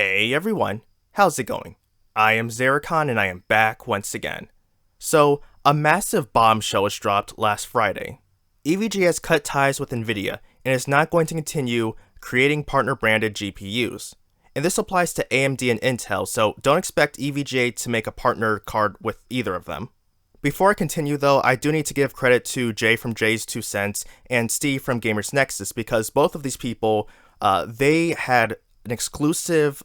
Hey everyone, how's it going? I am Xeracon and I am back once again. So, a massive bombshell was dropped last Friday. EVGA has cut ties with Nvidia and is not going to continue creating partner-branded GPUs. And this applies to AMD and Intel, so don't expect EVGA to make a partner card with either of them. Before I continue though, I do need to give credit to Jay from JayzTwoCents and Steve from Gamers Nexus because both of these people, they had an exclusive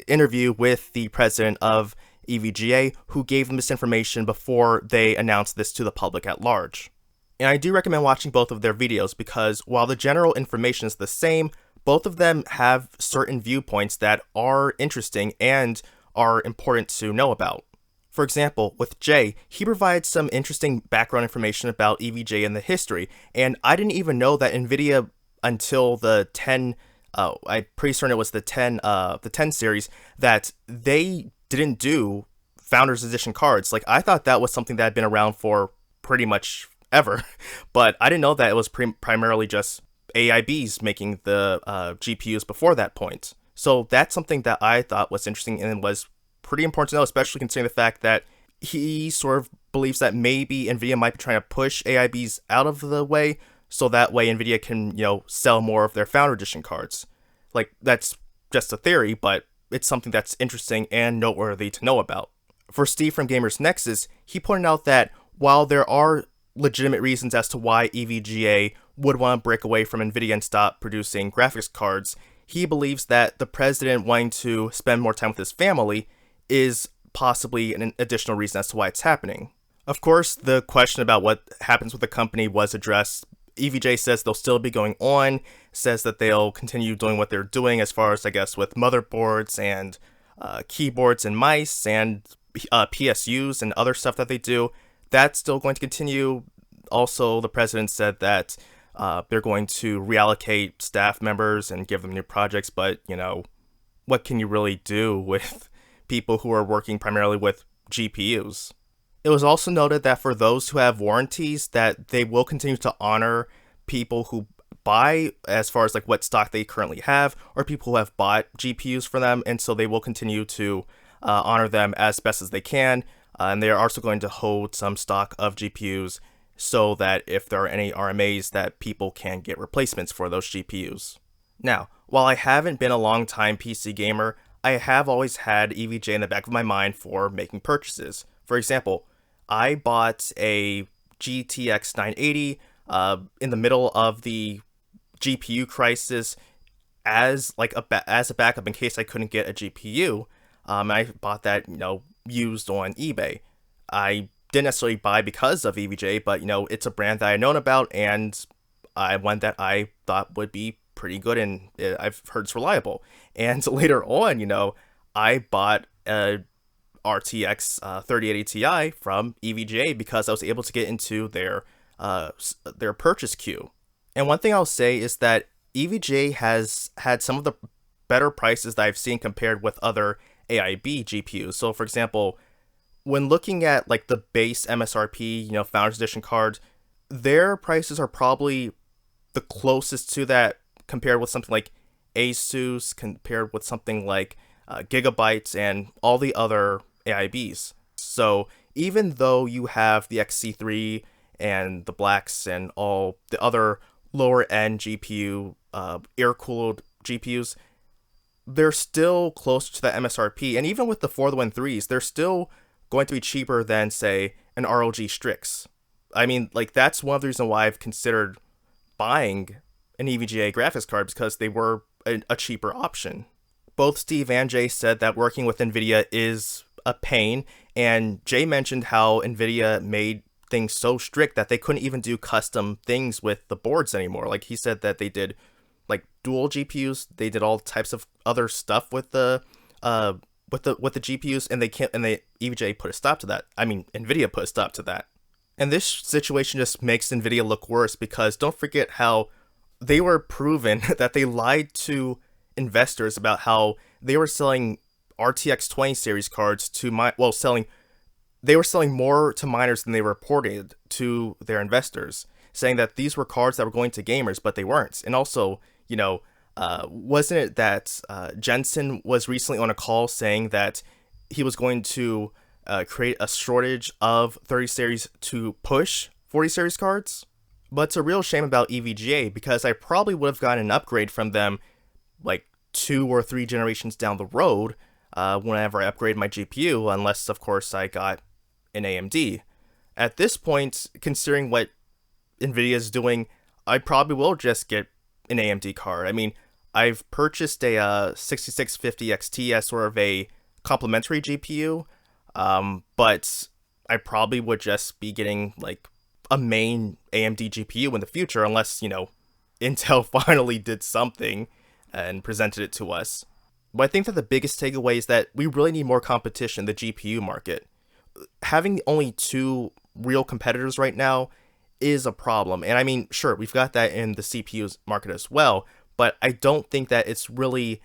interview with the president of EVGA who gave them this information before they announced this to the public at large. And I do recommend watching both of their videos because while the general information is the same, both of them have certain viewpoints that are interesting and are important to know about. For example, with Jay, he provides some interesting background information about EVGA and the history, and I didn't even know that Nvidia until the 10 I'm pretty certain it was the 10 series, that they didn't do Founders Edition cards. Like, I thought that was something that had been around for pretty much ever, but I didn't know that it was primarily just AIBs making the GPUs before that point. So that's something that I thought was interesting and was pretty important to know, especially considering the fact that he sort of believes that maybe Nvidia might be trying to push AIBs out of the way, so that way Nvidia can, sell more of their Founder Edition cards. Like, that's just a theory, but it's something that's interesting and noteworthy to know about. For Steve from Gamers Nexus, he pointed out that while there are legitimate reasons as to why EVGA would want to break away from Nvidia and stop producing graphics cards, he believes that the president wanting to spend more time with his family is possibly an additional reason as to why it's happening. Of course, the question about what happens with the company was addressed. EVGA says they'll still be going on, says that they'll continue doing what they're doing as far as, I guess, with motherboards and keyboards and mice and PSUs and other stuff that they do. That's still going to continue. Also, the president said that they're going to reallocate staff members and give them new projects, but, what can you really do with people who are working primarily with GPUs? It was also noted that for those who have warranties, that they will continue to honor people who buy as far as like what stock they currently have, or people who have bought GPUs for them, and so they will continue to honor them as best as they can. And they are also going to hold some stock of GPUs so that if there are any RMAs, that people can get replacements for those GPUs. Now, while I haven't been a long time PC gamer, I have always had EVGA in the back of my mind for making purchases. For example, I bought a GTX 980 in the middle of the GPU crisis as a backup in case I couldn't get a GPU. I bought that used on eBay. I didn't necessarily buy because of EVGA, but it's a brand that I've known about and one that I thought would be pretty good and I've heard it's reliable. And later on, I bought a RTX 3080 Ti from EVGA because I was able to get into their purchase queue. And one thing I'll say is that EVGA has had some of the better prices that I've seen compared with other AIB GPUs. So for example, when looking at like the base MSRP, Founders Edition cards, their prices are probably the closest to that compared with something like Asus, compared with something like Gigabytes and all the other AIBs. So even though you have the XC3 and the Blacks and all the other lower end GPU, air-cooled GPUs, they're still closer to the MSRP. And even with the 413s, they're still going to be cheaper than, say, an ROG Strix. I mean, that's one of the reasons why I've considered buying an EVGA graphics card, because they were a cheaper option. Both Steve and Jay said that working with Nvidia is a pain, and Jay mentioned how Nvidia made things so strict that they couldn't even do custom things with the boards anymore. Like, he said that they did dual GPUs, they did all types of other stuff with the GPUs, and EVGA put a stop to that. I mean, Nvidia put a stop to that. And this situation just makes Nvidia look worse, because don't forget how they were proven that they lied to investors about how they were selling RTX 20 series cards to they were selling more to miners than they reported to their investors, saying that these were cards that were going to gamers, but they weren't. And also, Wasn't it that Jensen was recently on a call saying that he was going to create a shortage of 30 series to push 40 series cards? But it's a real shame about EVGA because I probably would have gotten an upgrade from them like 2 or 3 generations down the road whenever I upgrade my GPU, unless of course I got an AMD. At this point, considering what Nvidia is doing, I probably will just get an AMD card. I mean, I've purchased a 6650 XT as sort of a complementary GPU, but I probably would just be getting like a main AMD GPU in the future, unless, Intel finally did something and presented it to us. But I think that the biggest takeaway is that we really need more competition in the GPU market. Having only 2 real competitors right now is a problem. And I mean, sure, we've got that in the CPU market as well, but I don't think that it's really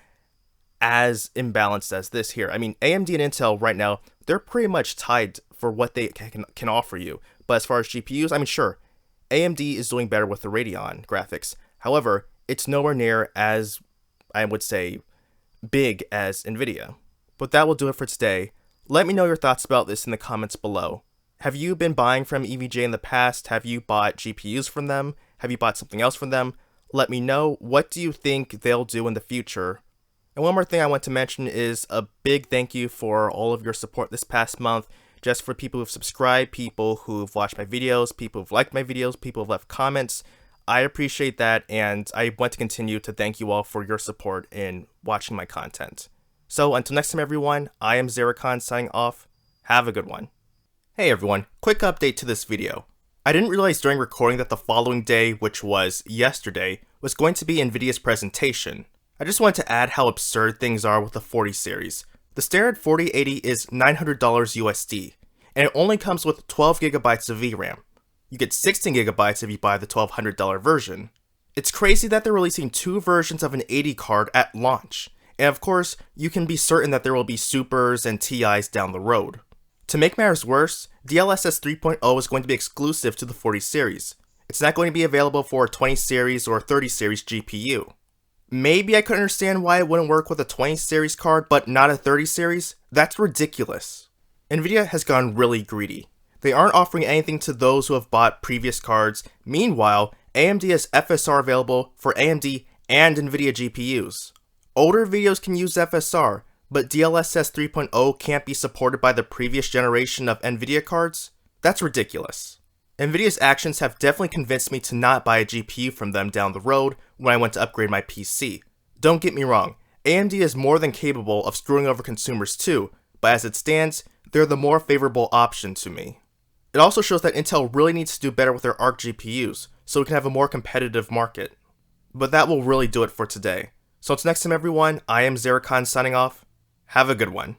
as imbalanced as this here. I mean, AMD and Intel right now, they're pretty much tied for what they can offer you. But as far as GPUs, I mean, sure, AMD is doing better with the Radeon graphics. However, it's nowhere near as, I would say, big as Nvidia. But that will do it for today. Let me know your thoughts about this in the comments below. Have you been buying from EVGA in the past? Have you bought GPUs from them? Have you bought something else from them? Let me know. What do you think they'll do in the future? And one more thing I want to mention is a big thank you for all of your support this past month. Just for people who've subscribed, people who've watched my videos, people who've liked my videos, people who've left comments. I appreciate that, and I want to continue to thank you all for your support in watching my content. So until next time everyone, I am EVGA signing off. Have a good one. Hey everyone, quick update to this video. I didn't realize during recording that the following day, which was yesterday, was going to be Nvidia's presentation. I just wanted to add how absurd things are with the 40 series. The standard 4080 is $900 USD, and it only comes with 12 gigabytes of VRAM. You get 16 gigabytes if you buy the $1,200 version. It's crazy that they're releasing 2 versions of an 80 card at launch, and of course, you can be certain that there will be Supers and TIs down the road. To make matters worse, DLSS 3.0 is going to be exclusive to the 40 series. It's not going to be available for a 20 series or 30 series GPU. Maybe I could understand why it wouldn't work with a 20 series card, but not a 30 series? That's ridiculous. Nvidia has gone really greedy. They aren't offering anything to those who have bought previous cards. Meanwhile, AMD has FSR available for AMD and Nvidia GPUs. Older videos can use FSR, but DLSS 3.0 can't be supported by the previous generation of Nvidia cards? That's ridiculous. Nvidia's actions have definitely convinced me to not buy a GPU from them down the road when I went to upgrade my PC. Don't get me wrong, AMD is more than capable of screwing over consumers too, but as it stands, they're the more favorable option to me. It also shows that Intel really needs to do better with their ARC GPUs, so we can have a more competitive market. But that will really do it for today. So until next time everyone, I am EVGA signing off. Have a good one.